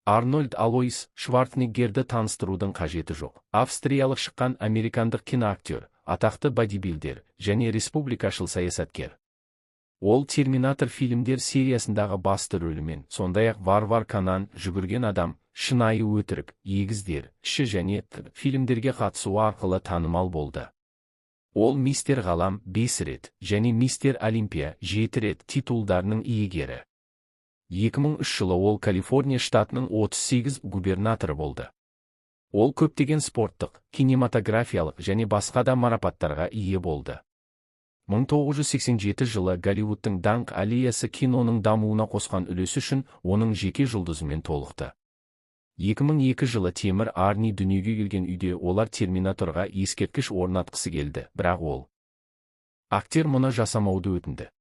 Арнольд Алойс Шварценеггерді таныстырудың қажеті жоқ. Австриялық шыққан американдық киноактер, атақты бодибилдер және республикашыл саясаткер. Ол Терминатор фильмдер сериясындағы басты рөлімен, сондай-ақ Варвар Канан, Жүгірген адам, Шынайы өтірік, Егіздер, Кіші және Т фильмдерге қатысуы арқылы танымал болды. Ол Мистер Ғалам 5 рет және Мистер Олимпия 7 рет титулдарының иегері. 2003 жылы ол Калифорния штатының 38 губернаторы болды. Ол көптеген спорттық, кинематографиялық және басқа да марапаттарға ие болды. 1987 жылы Голливудтың даңқ аллеясы киноның дамуына қосқан үлесі үшін оның жеке жұлдызымен толықты. 2002 жылы Темір Арни дүниеге келген үйде олар Терминаторға ескерткіш орнатқысы келді, бірақ ол актер мұны жасамауды өтінді.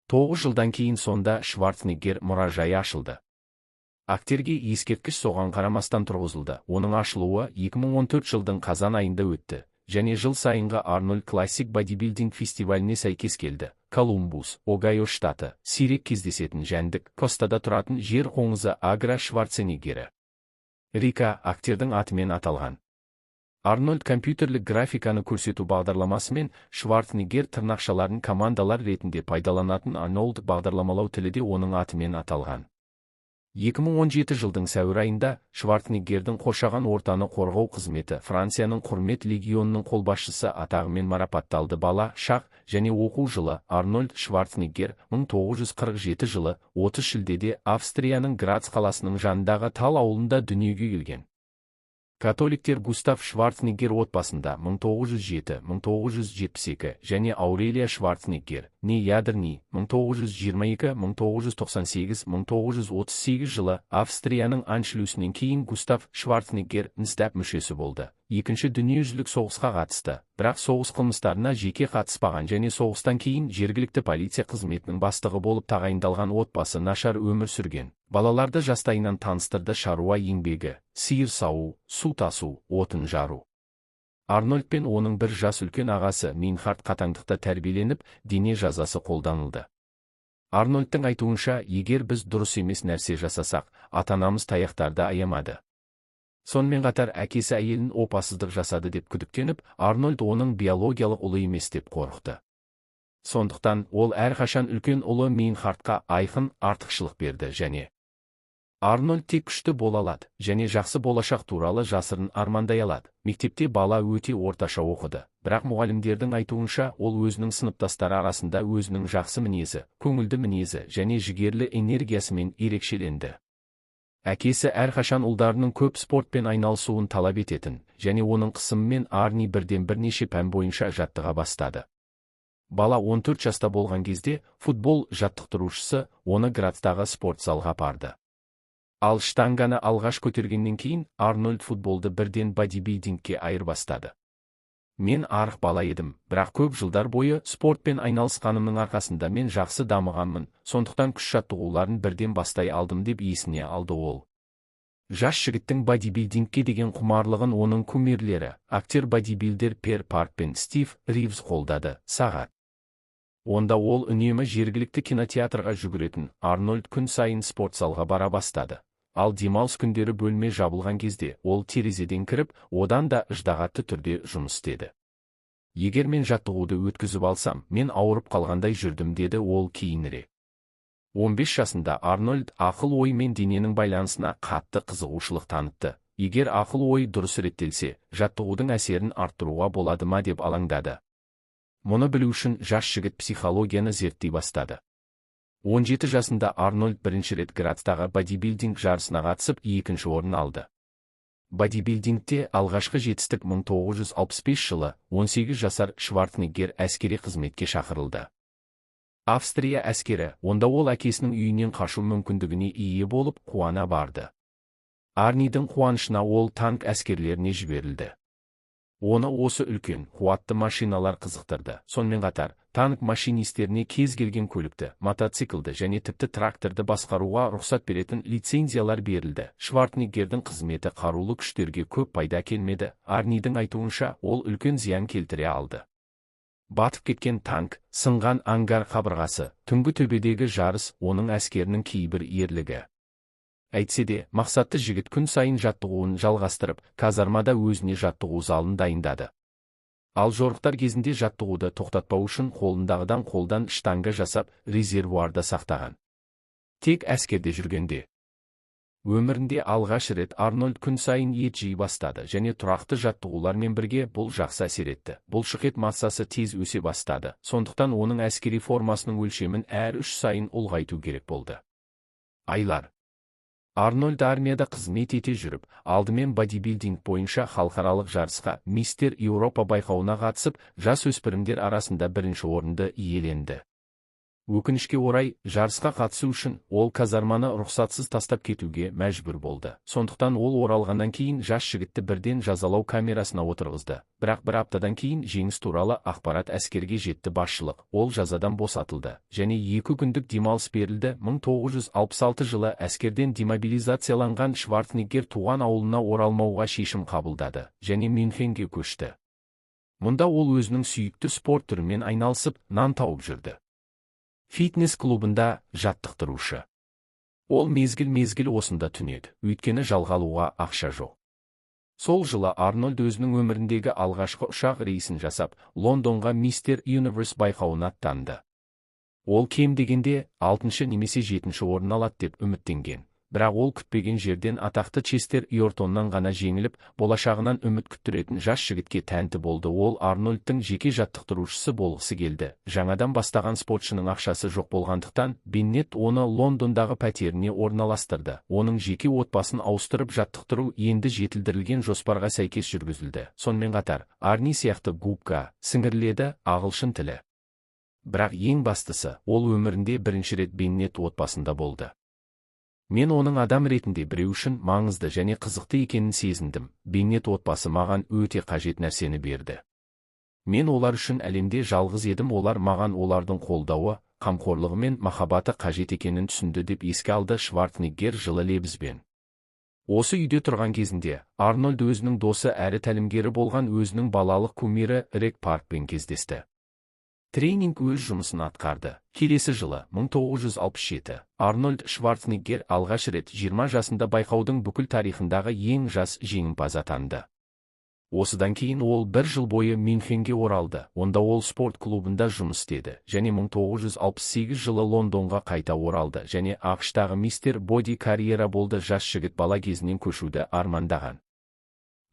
9 жылдан кейін сонда Шварценеггер мұражайы ашылды. Актерге ескерткіш соған қарамастан тұрғызылды. Оның ашылуы 2014 жылдың қазан айында өтті, және жыл сайынғы Арнольд Классик бодибилдинг фестиваліне сәйкес келді. Колумбус, Огайо штаты, сирек кездесетін жәндік, Костада тұратын жер қоңызы Агра Шварценеггері. Рика актердің атымен аталған. Арнольд компьютерлік графиканы көрсету бағдарламасымен Шварценеггер тырнақшаларын командалар ретінде пайдаланатын Арнольд бағдарламалау тілі де оның атымен аталған. 2017 жылдың сәуір айында Шварценеггердің қоршаған ортаны қорғау қызметі Францияның құрмет легионының қолбасшысы атағымен марапатталды. Бала, шақ және оқу жылы Арнольд Шварценеггер 1947 жылы 30 шілдеде Австрияның Грац қаласының жанындағы Тал ауылында дүниеге келген. Католиктер Густав Шварценеггер отбасында 1907-1972 және Аурелия Шварценеггер, не ядерни 1922-1998-1938 жылы Австрияның аншлюсінен кейін Густав Шварценеггер нстап мүшесі болды. Екінші дүниежүзілік соғысқа қатысты, бірақ соғыс қылмыстарына жеке қатыспаған және соғыстан кейін жергілікті полиция қызметінің бастығы болып тағайындалған. Отбасы нашар өмір сүрген. Балаларды жастайынан таныстырды. Шаруа еңбегі, сиыр сауу, су тасу, отын жару. Арнольд пен оның бір жас үлкен ағасы Мейнхард қатаңдықта тәрбиеленіп, дене жазасы қолданылды. Арнольдтың айтуынша, егер біз дұрыс емес нәрсе жасасақ, ата-анамыз таяқтарды аямады. Сонымен қатар әкесі әйелін опасыздық жасады деп күдіктеніп, Арнольд оның биологиялық ұлы емес деп қорықты. Сондықтан ол әрқашан үлкен ұлы Мейнхардқа айқын артықшылық берді және Арнольд тек күшті бола алады және жақсы болашақ туралы жасырын армандай алады. Мектепте бала өте орташа оқыды, бірақ мұғалімдердің айтуынша ол өзінің сыныптастары арасында өзінің жақсы мінезі, көңілді мінезі және жігерлі энергиясымен ерекшеленді. Әкесі әрқашан ұлдарының көп спортпен айналысуын талап ететін, және оның қысымымен Арни бірден бірнеше пән бойынша жаттыға бастады. Бала 14 жаста болған кезде футбол жаттықтырушысы оны Грацтағы спорт залға апарды. Ал штанганы алғаш көтергеннен кейін Арнольд футболды бірден бодибилдингке айырбастады. Мен арық бала едім, бірақ көп жылдар бойы спортпен айналысқанымның арқасында мен жақсы дамығанмын, сондықтан күш жаттығуларын бірден бастай алдым деп есіне алды ол. Жас жігіттің бодибилдингке деген құмарлығын оның кумирлері, актер бодибилдер Пер Парк пен Стив Ривз қолдады. Сағат онда ол үнемі жергілікті кинотеатрға жүгіретін. Арнольд күн сайын спорт залға бара бастады. Ал демалыс күндері бөлме жабылған кезде ол терезеден кіріп, одан да ыждағатты түрде жұмыс істеді. Егер мен жаттығуды өткізіп алсам, мен ауырып қалғандай жүрдім, деді ол кейінірек. 15 жасында Арнольд ақыл-ой мен дененің байланысына қатты қызығушылық танытты. Егер ақыл-ой дұрыс реттелсе, жаттығудың әсерін арттыруға болады ма деп алаңдады. Мұны білу үшін жас жігіт психологияны зерттей бастады. 17 жасында Арнольд бірінші рет Грацтағы бодибилдинг жарысына қатысып, екінші орын алды. Бодибилдингте алғашқы жетістік 1965 жылы 18 жасар Шварценеггер әскери қызметке шақырылды. Австрия әскері, онда ол әкесінің үйінен қашу мүмкіндігіне ие болып, қуана барды. Арнидің қуанышына ол танк әскерлеріне жіберілді. Оны осы үлкен, қуатты машиналар қызықтырды. Сонымен қатар, танк машинистеріне кез келген көлікті, мотоциклді және тіпті тракторды басқаруға рұқсат беретін лицензиялар берілді. Шварценеггердің қызметі қарулы күштерге көп пайда келмеді. Арнидің айтуынша, ол үлкен зиян келтіре алды. Батып кеткен танк, сынған ангар қабырғасы, түнгі төбедегі жарыс, оның әскерінің кейбір ерлігі. Әйтсе де, мақсатты жігіт күн сайын жаттығуын жалғастырып, казармада өзіне жаттығу залын дайындады. Ал жорықтар кезінде жаттығуды тоқтатпау үшін қолдан штанга жасап, резервуарда сақтаған. Тек әскерде жүргенде. Өмірінде алғаш рет Арнольд күн сайын ет жей бастады және тұрақты жаттығулармен бірге бұл жақсы әсер етті. Бұлшықет массасы тез өсе бастады, сондықтан оның әскери формасының өлшемін әр 3 сайын ұлғайту керек болды. Айлар. Арнольд армияда қызмет ете жүріп, алдымен бодибилдинг бойынша халықаралық жарысқа Мистер Еуропа байқауына қатысып, жас өспірімдер арасында бірінші орынды иеленді. Өкінішке орай, жарысқа қатысу үшін ол казарманы рұқсатсыз тастап кетуге мәжбүр болды. Сондықтан ол оралғаннан кейін жас жігітті бірден жазалау камерасына отырғызды. Бірақ бір аптадан кейін жеңіс туралы ақпарат әскерге жетті. Басшылық ол жазадан босатылды және 2 күндік демалыс берілді. 1966 жылы әскерден демобилизацияланған Шварценеггер туған ауылына оралмауға шешім қабылдады және Мюнхенге көшті. Мұнда ол өзінің сүйікті спорт түрімен айналысып, нан тауып жүрді. Фитнес клубында жаттықтырушы. Ол мезгіл осында түнеді, өйткені жалға алуға ақша жоқ. Сол жылы Арнольд өзінің өміріндегі алғашқы ұшақ рейсін жасап, Лондонға Мистер Юниверс байқауына аттанды. Ол кем дегенде 6 немесе 7 орын алады деп үміттенген. Бірақ ол күтпеген жерден атақты Честер Йортоннан ғана жеңіліп, болашағынан үміт күттіретін жас жігітке тәнті болды. Ол Арнольдтың жеке жаттықтырушысы болғысы келді. Жаңадан бастаған спортшының ақшасы жоқ болғандықтан, Беннет оны Лондондағы пәтеріне орналастырды. Оның жеке отбасын ауыстырып жаттықтыру енді жетілдірілген жоспарға сәйкес жүргізілді. Сонымен қатар, Арни сияқты губка сіңіріледі, ағылшын тілі. Бірақ ең бастысы, ол өмірінде бірінші рет Беннет отбасында болды. Мен оның адам ретінде біреу үшін маңызды және қызықты екенін сезіндім. Беннет отбасы маған өте қажет нәрсені берді. Мен олар үшін әлемде жалғыз едім. Олар маған олардың қолдауы, қамқорлығы мен махаббаты қажет екенін түсінді деп еске алды Шварценеггер жылы лебізбен. Осы үйде тұрған кезінде, Арнольд өзінің досы әрі тәлімгері болған өзінің балалық кумирі Рек Паркпен кездесті. Тренинг өз жұмысын атқарды. Келесі жылы 1967 Арнольд Шварценеггер алғаш рет 20 жасында байқаудың бүкіл тарихындағы ең жас жеңімпаз атанды. Осыдан кейін ол 1 жыл бойы Мюнхенге оралды. Онда ол спорт клубында жұмыс істеді және 1968 жылы Лондонға қайта оралды және ақш-тағы Мистер Боди карьера болды. Жас жігіт бала кезінен көшуді армандаған.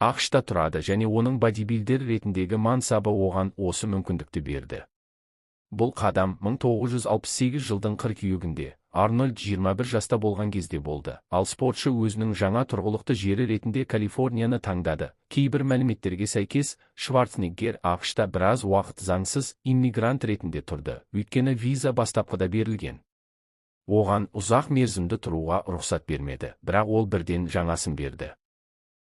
ақш-та тұрады және оның бодибилдер ретіндегі мансабы оған осы мүмкіндікті берді. Бұл қадам 1968 жылдың қыркүйегінде Арнольд 21 жаста болған кезде болды. Ал спортшы өзінің жаңа тұрғылықты жері ретінде Калифорнияны таңдады. Кейбір мәліметтерге сәйкес, Шварценеггер ақш-та біраз уақыт заңсыз иммигрант ретінде тұрды, өйткені виза бастапқыда берілген. Оған ұзақ мерзімді тұруға рұқсат бермеді, бірақ ол бірден жаңасын берді.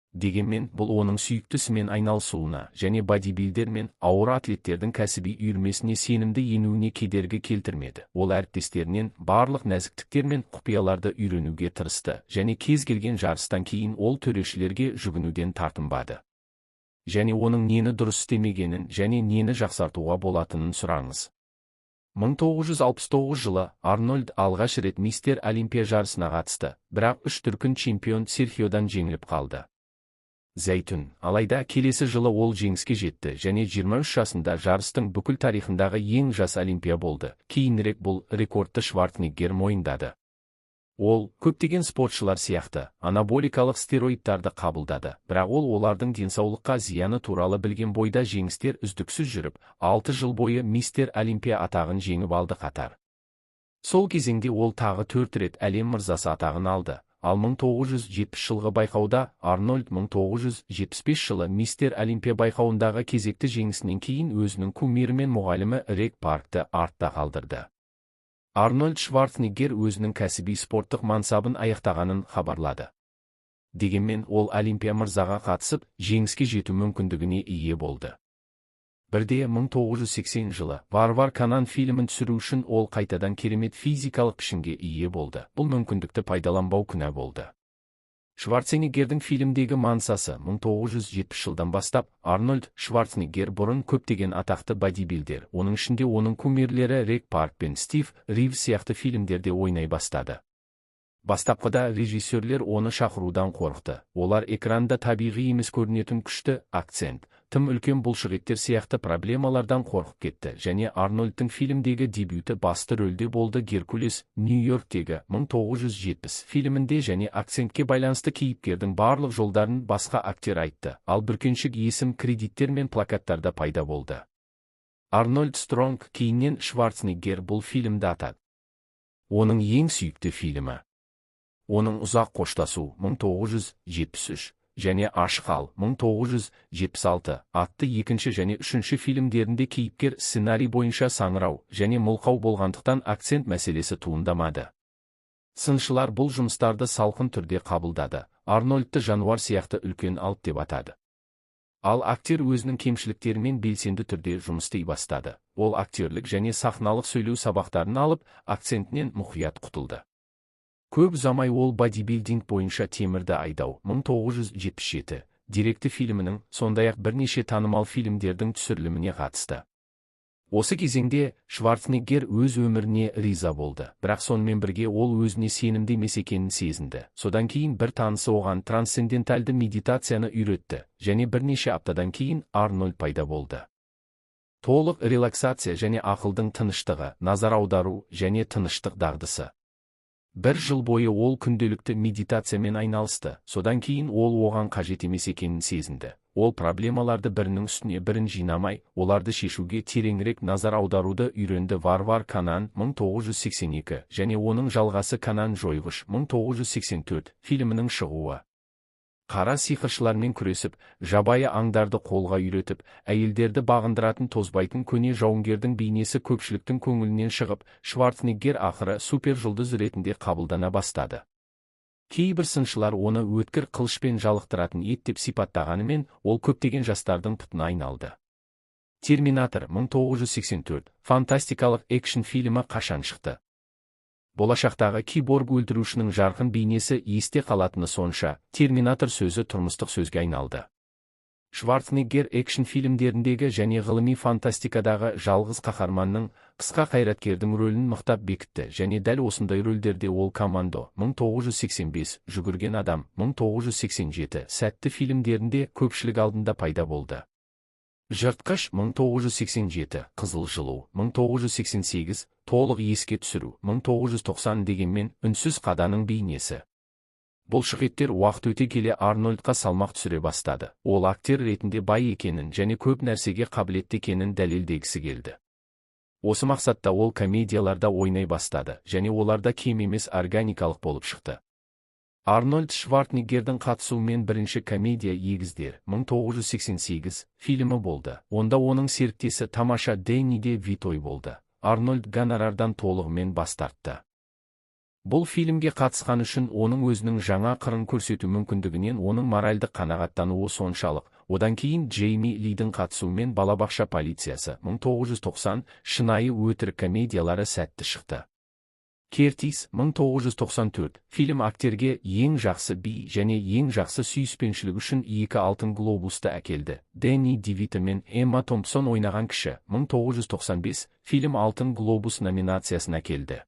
Дегенмен, бұл оның сүйіктісімен айналысуына және бодибилдер мен ауыр атлеттердің кәсіби үйірмесіне сенімді енуіне кедергі келтірмеді. Ол әріптестерінен барлық нәзіктіктер мен құпияларды үйренуге тырысты және кез келген жарыстан кейін ол төрешілерге жүгінуден тартынбады. Және оның нені дұрыс істемегенін және нені жақсартуға болатынын сұраңыз. 1969 жылы Арнольд алғаш рет Мистер Олимпия жарысына қатысты, бірақ 3 дүркін чемпион Серхиодан жеңіліп қалды. Зәйтүн, алайда келесі жылы ол жеңіске жетті және 23 жасында жарыстың бүкіл тарихындағы ең жас олимпия болды. Кейінірек бұл рекордты Шварценеггер мойындады. Ол, көптеген спортшылар сияқты, анаболикалық стероидтарды қабылдады, бірақ ол олардың денсаулыққа зияны туралы білген бойда жеңістер үздіксіз жүріп, 6 жыл бойы Мистер Олимпия атағын жеңіп алды қатар. Сол кезеңде ол тағы 4 рет әлем мырзасы атағын алды. Ал 1970 жылғы байқауда Арнольд 1975 жылы Мистер Олимпия байқауындағы кезекті жеңісінен кейін өзінің кумирі мен мұғалімі Рек Паркты артта қалдырды. Арнольд Шварценеггер өзінің кәсіби спорттық мансабын аяқтағанын хабарлады. Дегенмен ол Олимпия мырзаға қатысып, жеңіске жету мүмкіндігіне ие болды. Бірде 1980 жылы Варвар Канан фильмін түсіру үшін ол қайтадан керемет физикалық пішінге ие болды. Бұл мүмкіндікті пайдаланбау күнә болды. Шварценеггердің фильмдегі мансасы 1970 жылдан бастап Арнольд Шварценеггер бұрын көптеген атақты бодибилдер, оның ішінде оның кумирлері Рек Парк пен Стив Ривз сияқты фильмдерде ойнай бастады. Бастапқыда режиссерлер оны шақырудан қорықты. Олар экранда табиғи емес көрінетін күшті акцент, тым үлкен бұлшықеттер сияқты проблемалардан қорқып кетті, және Арнольдтың фильмдегі дебюті басты рөлде болды. Геркулес, Нью-Йорктегі 1970 фильмінде және акцентке байланысты кейіпкердің барлық жолдарын басқа актер айтты, ал бүркеншік есім кредиттер мен плакаттарда пайда болды. Арнольд Стронг кейіннен Шварценеггер бұл фильмді атады. Оның ең сүйікті фильмі. Оның ұзақ қоштасу 1973 және Ашық ал 1976 атты екінші және үшінші фильмдерінде кейіпкер сценарий бойынша саңырау және мылқау болғандықтан акцент мәселесі туындамады. Сыншылар бұл жұмыстарды салқын түрде қабылдады, Арнольдты жануар сияқты үлкен алып деп атады. Ал актер өзінің кемшіліктерімен белсенді түрде жұмыс істей бастады. Ол актерлік және сахналық сөйлеу сабақтарын алып, акцентінен мұқият құтылды. Көп ұзамай ол бодибилдинг бойынша темірді айдау 1977 деректі фильмінің, сондай-ақ бірнеше танымал фильмдердің түсіріліміне қатысты. Осы кезеңде Шварценеггер өз өміріне риза болды, бірақ сонымен бірге ол өзіне сенімді емес екенін сезінді. Содан кейін бір танысы оған трансцендентальды медитацияны үйретті, және бірнеше аптадан кейін Арнольд пайда болды. Толық релаксация және ақылдың тыныштығы, назар аудару және тыныштық дағдысы. Бір жыл бойы ол күнделікті медитациямен айналысты, содан кейін ол оған қажет емес екенін сезінді. Ол проблемаларды бірінің үстіне бірін жинамай, оларды шешуге тереңірек назар аударуды үйренді. Варвар Канан 1982 және оның жалғасы Канан жойғыш 1984 фильмінің шығуы. Қара сиқыршылармен күресіп, жабайы аңдарды қолға үйретіп, әйелдерді бағындыратын тозбайтын көне жауынгердің бейнесі көпшіліктің көңілінен шығып, Шварценеггер ақыры супер жұлдыз ретінде қабылдана бастады. Кейбір сыншылар оны өткір қылышпен жалықтыратын ет деп сипаттағанымен, ол көптеген жастардың пұтына айналды. Терминатор 1984 фантастикалық экшн фильмі қашан шықты? Болашақтағы киборг өлтірушінің жарқын бейнесі есте қалатыны сонша, Терминатор сөзі тұрмыстық сөзге айналды. Шварценеггер экшн фильмдеріндегі және ғылыми фантастикадағы жалғыз қаһарманның, қысқа қайраткердің рөлін мықтап бекітті, және дәл осындай рөлдерде ол Командо 1985, Жүгірген адам 1987 сәтті фильмдерінде көпшілік алдында пайда болды. Жыртқыш 1987, Қызыл жылу 1988, толық еске түсіру 1990 дегенмен үнсіз қаданың бейнесі. Бұлшықеттер уақыт өте келе Арнольдқа салмақ түсіре бастады. Ол актер ретінде бай екенін және көп нәрсеге қабілетті екенін дәлелдегісі келді. Осы мақсатта ол комедияларда ойнай бастады, және оларда кем емес органикалық болып шықты. Арнольд Шварценеггердің қатысуымен бірінші комедия «Егіздер» 1988 фильмі болды. Онда оның серіктесі тамаша Дэнни де Витой болды. Арнольд гонорардан толығымен бас тартты. Бұл фильмге қатысқан үшін оның өзінің жаңа қырын көрсету мүмкіндігінен оның моральдық қанағаттануы соншалық. Одан кейін Джейми Лидің қатысуымен «Балабақша полициясы» 1990 шынайы өтірік комедиялары сәтті шықты. Кертис 1994 фильм актерге ең жақсы би және ең жақсы сүйіспеншілік үшін 2 алтын глобусты әкелді. Дэнни Девито мен Эмма Томпсон ойнаған кіші 1995 фильм алтын глобус номинациясын әкелді.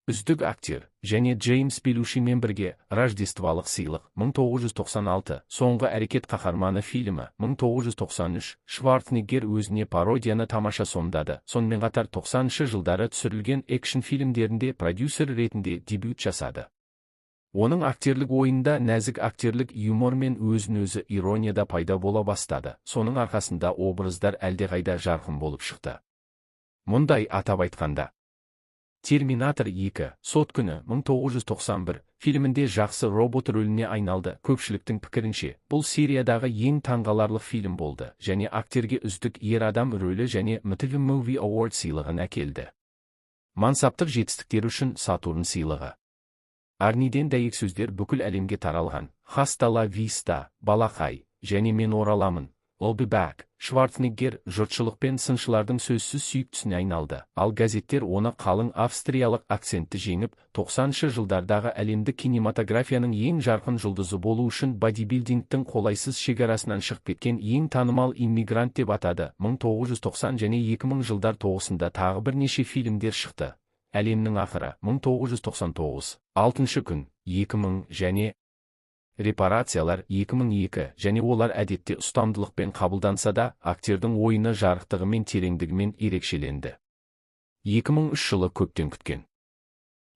Үздік актер және Джеймс Белушимен бірге Рождестволық сыйлық 1996, соңғы әрекет қаһарманы фильмі 1993, Шварценеггер өзіне пародияны тамаша сомдады. Сонымен қатар 90-шы жылдары түсірілген экшн фильмдерінде продюсер ретінде дебют жасады. Оның актерлік ойында нәзік актерлік юмор мен өзін-өзі иронияда пайда бола бастады. Соның арқасында образдар әлдеқайда жарқын болып шықты. Мұндай атап айтқанда, Терминатор 2, сот күні 1991 фильмінде жақсы робот рөліне айналды. Көпшіліктің пікірінше, бұл сериядағы ең таңғаларлық фильм болды, және актерге үздік ер адам рөлі және MTV Movie Award сыйлығын әкелді. Мансаптық жетістіктер үшін Сатурн сыйлығы. Арниден дәйексөздер бүкіл әлемге таралған. Hasta la vista, балақай, және мен ораламын. I'll be back. Шварценеггер жұртшылық пен сыншылардың сөзсіз сүйіктісіне айналды. Ал газеттер оны қалың австриялық акцентті жеңіп, 90-шы жылдардағы әлемдік кинематографияның ең жарқын жұлдызы болу үшін бодибилдингтің қолайсыз шекарасынан шығып кеткен ең танымал иммигрант деп атады. 1990 және 2000 жылдар тоғысында тағы бірнеше фильмдер шықты. әлемнің ақыры 1999, 6 күн 2000 және репарациялар 2002 және олар әдетте ұстамдылықпен қабылданса да, актердің ойыны жарықтығы мен тереңдігімен ерекшеленді. 2003 жылы көптен күткен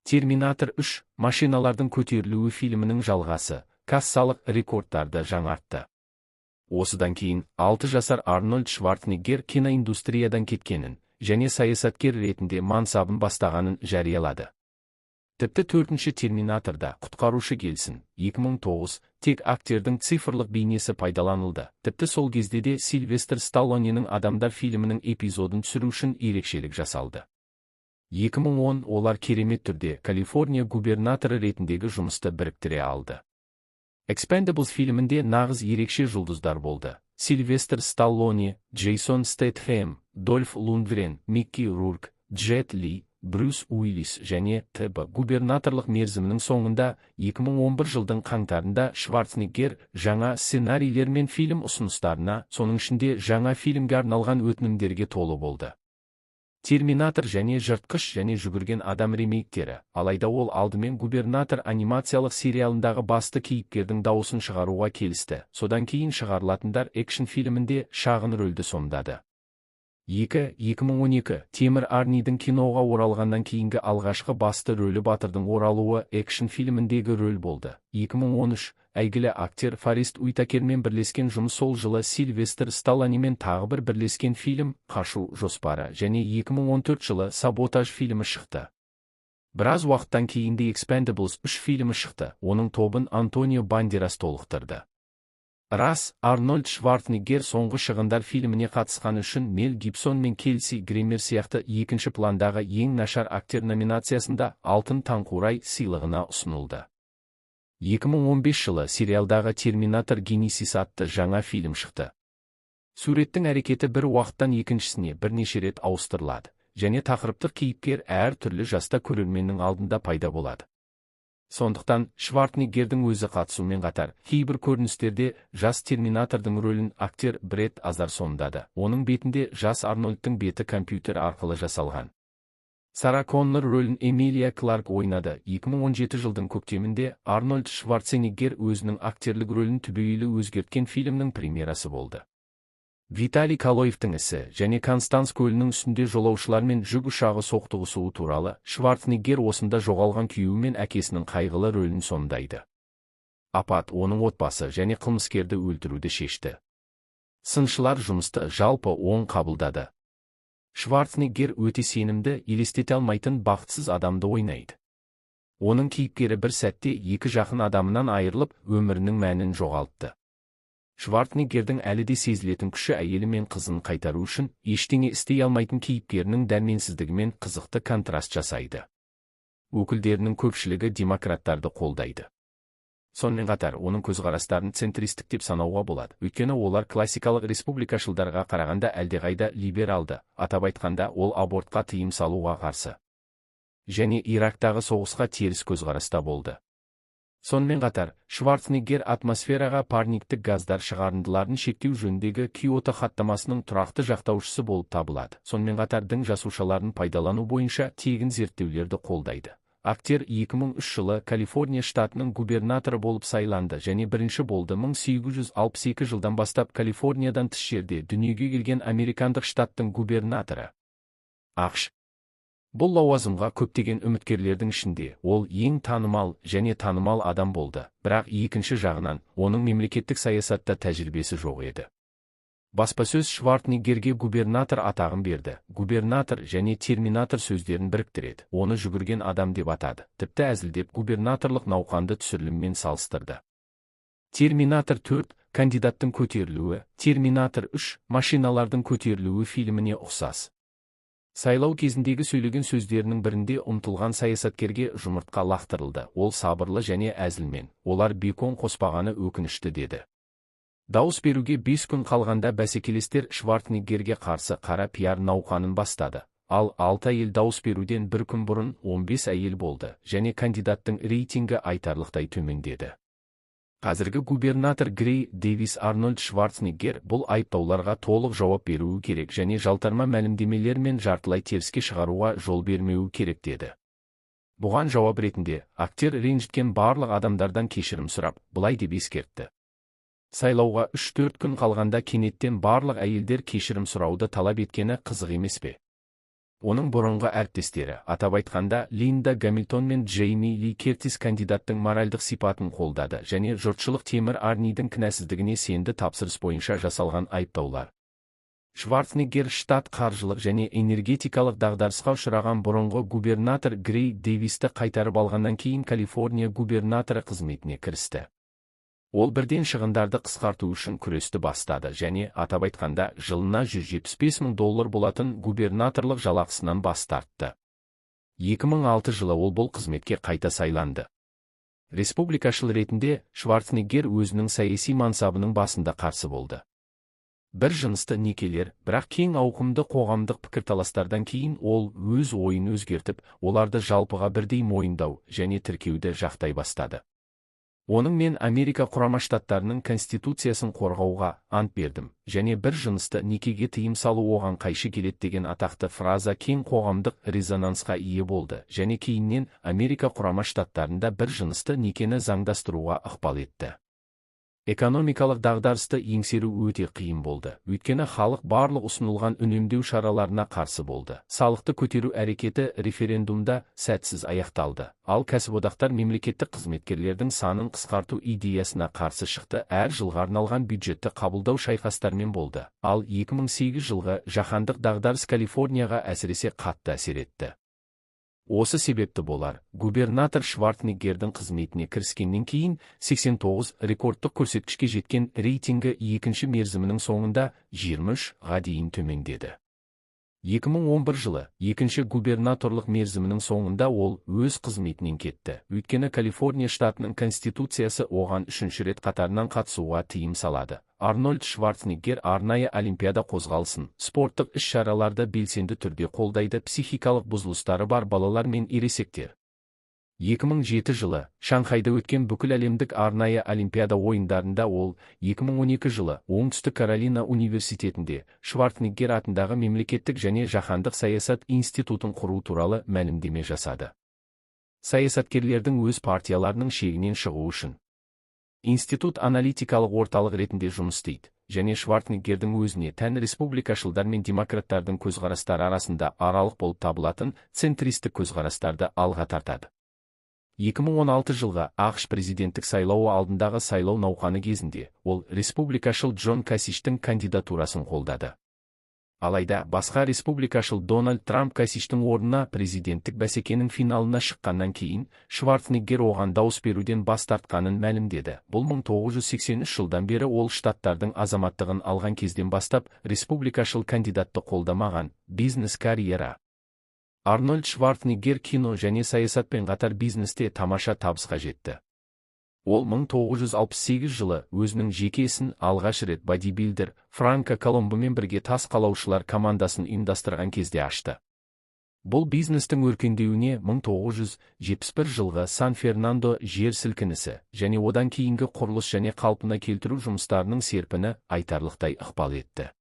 Терминатор 3 машиналардың көтерілуі фильмінің жалғасы, кассалық рекордтарды жаңартты. Осыдан кейін 6 жасар Арнольд Шварценеггер киноиндустриядан кеткенін және саясаткер ретінде мансабын бастағанын жариялады. Тіпті 4-ші Терминаторда құтқарушы келсін, 2009, тек актердің цифрлық бейнесі пайдаланылды. Тіпті сол кезде де Сильвестр Сталлоненің Адамдар фильмінің эпизодын түсіру үшін ерекшелік жасалды. 2010 олар керемет түрде Калифорния губернаторы ретіндегі жұмысты біріктіре алды. Expendables фильмінде нағыз ерекше жұлдыздар болды. Сильвестр Сталлоне, Джейсон Стэтхэм, Дольф Лундгрен, Микки Рурк, Джет Ли, Брюс Уиллис және т.б. губернаторлық мерзімінің соңында 2011 жылдың қаңтарында Шварценеггер жаңа сценарийлер мен фильм ұсыныстарына, соның ішінде жаңа фильмге арналған өтінімдерге толы болды. Терминатор және жыртқыш және жүгірген адам ремейктері, алайда ол алдымен губернатор анимациялық сериалындағы басты кейіпкердің дауысын шығаруға келісті, содан кейін шығарылатындар экшн фильмінде шағын рөлді сомдады. 2012 Темір Арнидің киноға оралғаннан кейінгі алғашқы басты рөлі Батырдың оралуы экшн фильміндегі рөл болды. 2013 әйгілі актер Форест Уитакермен бірлескен жұмыс сол жылы Сильвестр Сталлонемен тағы бір бірлескен фильм «Қашу жоспары» және 2014 жылы «Саботаж» фильмі шықты. Біраз уақыттан кейін The Expendables 3 фильмі шықты, оның тобын Антонио Бандерас толықтырды. Рас, Арнольд Шварценеггер соңғы шығындар фильміне қатысқаны үшін Мел Гибсон мен Келси Гример сияқты екінші пландағы ең нашар актер номинациясында Алтын таңқурай сыйлығына ұсынылды. 2015 жылы сериалдағы Терминатор Генесис атты жаңа фильм шықты. Суреттің әрекеті бір уақыттан екіншісіне бірнеше рет ауыстырылады, және тақырыптық кейіпкер әр түрлі жаста көрерменнің алдында пайда болады. Сондықтан, Шварценеггердің өзі қатысумен қатар, кейбір көріністерде жас Терминатордың рөлін актер Бред Азар сомдады. Оның бетінде жас Арнольдтың беті компьютер арқылы жасалған. Сара Коннор рөлін Эмилия Кларк ойнады. 2017 жылдың көктемінде Арнольд Шварценеггер өзінің актерлік рөлін түбегейлі өзгерткен фильмнің премьерасы болды. Виталий Калоевтың ісі және Констанс көлінің үстінде жолаушылар мен жүк ұшағы соқтығысуы туралы Шварценеггер осында жоғалған күйеуі мен әкесінің қайғылы рөлін сомдайды. Апат оның отбасы және қылмыскерді өлтіруді шешті. Сыншылар жұмысты жалпы оң қабылдады. Шварценеггер өте сенімді, елестете алмайтын бақытсыз адамды ойнайды. Оның кейіпкері бір сәтте екі жақын адамынан айырылып, өмірінің мәнін жоғалтты. Шварценеггердің әлі де сезілетін күші әйелі мен қызын қайтару үшін ештеңе істей алмайтын кейіпкерінің дәрменсіздігімен қызықты контраст жасайды. Өкілдерінің көпшілігі демократтарды қолдайды. Сонымен қатар, оның көзқарастарын центристік деп санауға болады, өйткені олар классикалық республикашылдарға қарағанда әлдеқайда либералды, атап айтқанда ол абортқа тыйым салуға қарсы. Және Ирактағы соғысқа теріс көзқараста болды. Сонымен қатар, Шварценеггер атмосфераға парниктік газдар шығарындыларын шектеу жөніндегі Киото хаттамасының тұрақты жақтаушысы болып табылады. Сонымен қатар дін жасушаларын пайдалану бойынша тегін зерттеулерді қолдайды. Актер 2003 жылы Калифорния штатының губернаторы болып сайланды және бірінші болды. 1862 жылдан бастап Калифорниядан тыс жерде дүниеге келген американдық штаттың губернаторы. ақш. Бұл лауазымға көптеген үміткерлердің ішінде ол ең танымал және танымал адам болды, бірақ екінші жағынан, оның мемлекеттік саясатта тәжірибесі жоқ еді. Баспасөз Шварценеггерге губернатор атағын берді. Губернатор және терминатор сөздерін біріктіреді. Оны жүгірген адам деп атады. Тіпті әзілдеп губернаторлық науқанды түсіріліммен салыстырды. Терминатор 4 кандидаттың көтерілуі, Терминатор 3 машиналардың көтерілуі фильміне ұқсас. Сайлау кезіндегі сөйлеген сөздерінің бірінде ұмтылған саясаткерге жұмыртқа лақтырылды. Ол сабырлы және әзілмен. Олар бекон қоспағаны өкінішті деді. Дауыс беруге 5 күн қалғанда бәсекелестер Шварценеггерге қарсы қара пиар науқанын бастады. Ал 6 әйел дауыс беруден бір күн бұрын 15 әйел болды және кандидаттың рейтингі айтарлықтай төмендеді. Қазіргі губернатор Грей Дэвис Арнольд Шварценеггер бұл айыптауларға толық жауап беруі керек және жалтарма мәлімдемелер мен жартылай теріске шығаруға жол бермеуі керек деді. Бұған жауап ретінде, актер ренжіткен барлық адамдардан кешірім сұрап, былай деп ескертті. Сайлауға 3-4 күн қалғанда кенеттен барлық әйелдер кешірім сұрауды талап еткені қызық емес пе? Оның бұрынғы әріптестері, атап айтқанда Линда Гамильтон мен Джейми Ли Кертис кандидаттың моральдық сипатын қолдады және жұртшылық Темір Арнидің кінәсіздігіне сенді тапсырыс бойынша жасалған айыптаулар. Шварценеггер штат қаржылық және энергетикалық дағдарысқа ұшыраған бұрынғы губернатор Грей Дэвисті қайтарып алғаннан кейін Калифорния губернаторы қызметіне кірісті. Ол бірден шығындарды қысқарту үшін күресті бастады және, атап айтқанда, жылына $175,000 болатын губернаторлық жалақысынан бас тартты. 2006 жылы ол бұл қызметке қайта сайланды. Республикашыл ретінде Шварценеггер өзінің саяси мансабының басында қарсы болды. Бір жынысты некелер, бірақ кең ауқымды қоғамдық пікірталастардан кейін ол өз ойын өзгертіп, оларды жалпыға бірдей мойындау және тіркеуді жақтай бастады. Оның мен Америка Құрама Штаттарының конституциясын қорғауға ант бердім, және бір жынысты некеге тыйым салу оған қайшы келеді деген атақты фраза кең қоғамдық резонансқа ие болды, және кейіннен Америка Құрама Штаттарында бір жынысты некені заңдастыруға ықпал етті. Экономикалық дағдарысты еңсеру өте қиын болды, өйткені халық барлық ұсынылған үнемдеу шараларына қарсы болды. Салықты көтеру әрекеті референдумда сәтсіз аяқталды, ал кәсіподақтар мемлекеттік қызметкерлердің санын қысқарту идеясына қарсы шықты. Әр жылға арналған бюджетті қабылдау шайқастармен болды, ал 2008 жылғы жаһандық дағдарыс Калифорнияға әсіресе қатты әсер етті. Осы себепті болар, губернатор Шварценеггердің қызметіне кіріскеннен кейін 89 рекордтық көрсеткішке жеткен рейтингі екінші мерзімінің соңында 23-ға дейін төмендеді. 2011 жылы екінші губернаторлық мерзімінің соңында ол өз қызметінен кетті, өйткені Калифорния штатының конституциясы оған 3-ші рет қатарынан қатысуға тыйым салады. Арнольд Шварценеггер арнайы олимпиада қозғалысын, спорттық іс-шараларды белсенді түрде қолдайды. Психикалық бұзылыстары бар балалар мен ересектер. 2007 жылы Шанхайда өткен бүкіл әлемдік арнайы олимпиада ойындарында ол 2012 жылы Оңтүстік Каролина университетінде Шварценеггер атындағы мемлекеттік және жаһандық саясат институтын құру туралы мәлімдеме жасады. Саясаткерлердің өз партияларының шегінен шығу үшін институт аналитикалық орталық ретінде жұмыс істейді, және Шварценеггердің өзіне тән республикашылдар мен демократтардың көзқарастары арасында аралық болып табылатын центристік көзқарастарды алға тартады. 2016 жылғы ақш президенттік сайлауы алдындағы сайлау науқаны кезінде ол республикашыл Джон Касичтің кандидатурасын қолдады. Алайда басқа республикашыл Дональд Трамп Касичтің орнына президенттік бәсекенің финалына шыққаннан кейін Шварценеггер оған дауыс беруден бас тартқанын мәлімдеді. Бұл 1983 жылдан бері ол штаттардың азаматтығын алған кезден бастап республикашыл кандидатты қолдамаған. Бизнес карьера. Арнольд Шварценеггер кино және саясатпен қатар бизнесте тамаша табысқа жетті. Ол 1968 жылы өзінің жеке ісін алғаш рет бодибилдер Франко Коломбомен бірге тас қалаушылар командасын ұйымдастырған кезде ашты. Бұл бизнестің өркендеуіне 1971 жылғы Сан-Фернандо жер сілкінісі және одан кейінгі құрылыс және қалпына келтіру жұмыстарының серпіні айтарлықтай ықпал етті.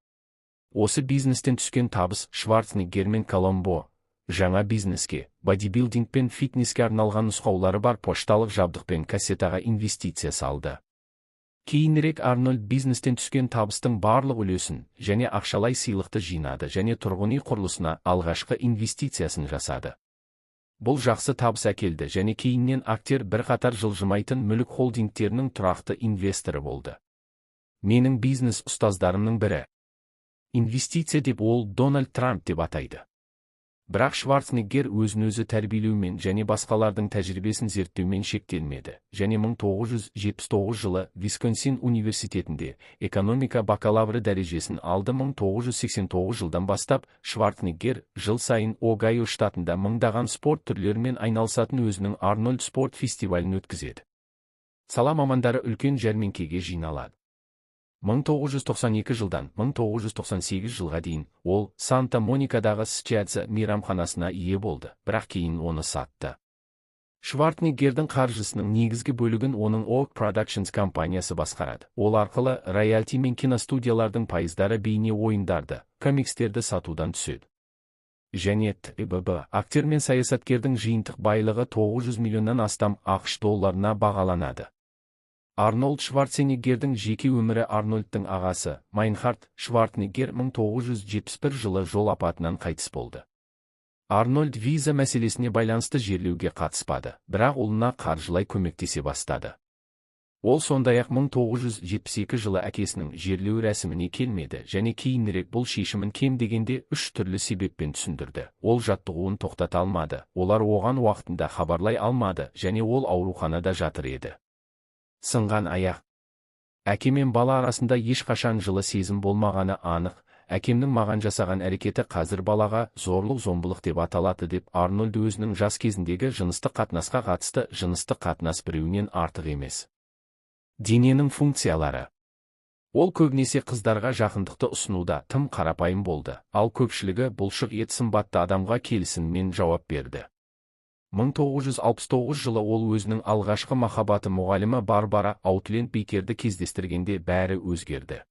Осы бизнестен түскен табыс Шварценеггер мен Коломбо жаңа бизнеске, бодибилдинг пен фитнеске арналған нұсқаулары бар пошталық жабдық пен кассетаға инвестиция салды. Кейінірек Арнольд бизнестен түскен табыстың барлық үлесін және ақшалай сыйлықты жинады және тұрғын үй құрылысына алғашқы инвестициясын жасады. Бұл жақсы табыс әкелді және кейіннен актер бірқатар жылжымайтын мүлік холдингтерінің тұрақты инвесторы болды. Менің бизнес ұстаздарымның бірі. Инвестиция деп ол Дональд Трамп деп атайды. Бірақ Шварценеггер өзін-өзі тәрбиелеумен және басқалардың тәжірибесін зерттеумен шектелмеді, және 1979 жылы Висконсин университетінде экономика бакалавры дәрежесін алды. 1989 жылдан бастап Шварценеггер жыл сайын Огайо штатында мыңдаған спорт түрлерімен айналысатын өзінің Арнольд спорт фестивалін өткізеді. Сала мамандары үлкен жәрмеңкеге жиналады. 1992 жылдан 1998 жылға дейін ол Санта-Моникадағы Счиадзе мейрамханасына ие болды, бірақ кейін оны сатты. Шварценеггердің қаржысының негізгі бөлігін оның Oak Productions компаниясы басқарады. Ол арқылы роялти мен киностудиялардың пайыздары бейне ойындарды, комикстерді сатудан түседі. Және ТББ актер мен саясаткердің жиынтық байлығы 900 миллионнан астам ақш долларына бағаланады. Арнольд Шварценеггердің жеке өмірі. Арнольдтың ағасы, Майнхард Шварценеггер 1971 жылы жол апатынан қайтыс болды. Арнольд виза мәселесіне байланысты жерлеуге қатыспады, бірақ ұлына қаржылай көмектесе бастады. Ол сондай-ақ 1972 жылы әкесінің жерлеу рәсіміне келмеді және кейінірек бұл шешімін кем дегенде 3 түрлі себеппен түсіндірді. Ол жаттығуын тоқтата алмады, олар оған уақытында хабарлай алмады және ол ауруханада жатыр еді. Сынған аяқ. Әке мен бала арасында ешқашан жылы сезім болмағаны анық. Әкемнің маған жасаған әрекеті қазір балаға зорлық-зомбылық деп аталады деп Арнольд өзінің жас кезіндегі жыныстық қатынасқа қатысты. Жыныстық қатынас біреуінен артық емес. Дененің функциялары. Ол көбінесе қыздарға жақындықты ұсынуда тым қарапайым болды, ал көпшілігі бұлшық ет сымбатты адамға келісіммен жауап берді. 1969 жылы ол өзінің алғашқы махаббаты мұғалімі Барбара Аутленд Бейкерді кездестіргенде бәрі өзгерді.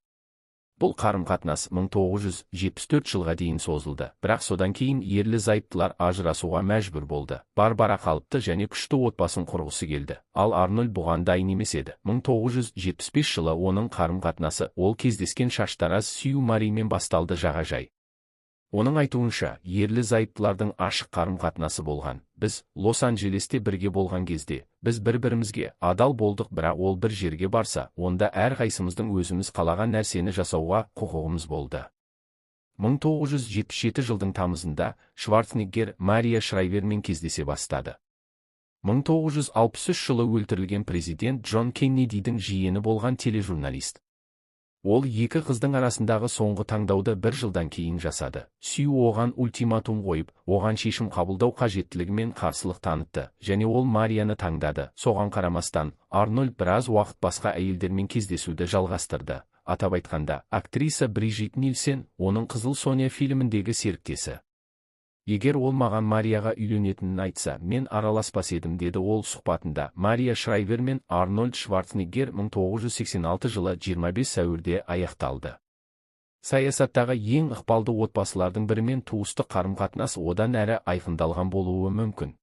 Бұл қарым-қатынас 1974 жылға дейін созылды, бірақ содан кейін ерлі-зайыптылар ажырасуға мәжбүр болды. Барбара қалыпты және күшті отбасын құрғысы келді, ал Арнольд бұған дайын емес еді. 1975 жылы оның қарым-қатынасы ол кездескен шаштараз Сью Маримен басталды. Жағажай. Оның айтуынша, ерлі-зайыптылардың ашық қарым-қатынасы болған. Біз Лос-Анджелесте бірге болған кезде, біз бір-бірімізге адал болдық, бірақ ол бір жерге барса, онда әрқайсымыздың өзіміз қалаған нәрсені жасауға құқығымыз болды. 1977 жылдың тамызында Шварценеггер Мария Шрайвермен кездесе бастады. 1963 жылы өлтірілген президент Джон Кеннедидің жиені болған тележурналист. Ол екі қыздың арасындағы соңғы таңдауды бір жылдан кейін жасады. Сью оған ультиматум қойып, оған шешім қабылдау қажеттілігімен қарсылық танытты, және ол Марияны таңдады. Соған қарамастан, Арнольд біраз уақыт басқа әйелдермен кездесуді жалғастырды. Атап айтқанда, актриса Брижит Нильсен, оның Қызыл Соня фильміндегі серіктесі. Егер ол маған Марияға үйленетінін айтса, мен араласпас едім, деді ол сұхбатында. Мария Шрайвер мен Арнольд Шварценеггер 1986 жылы 25 сәуірде аяқталды. Саясаттағы ең ықпалды отбасылардың бірімен туыстық қарым-қатынас одан әрі айқындалған болуы мүмкін.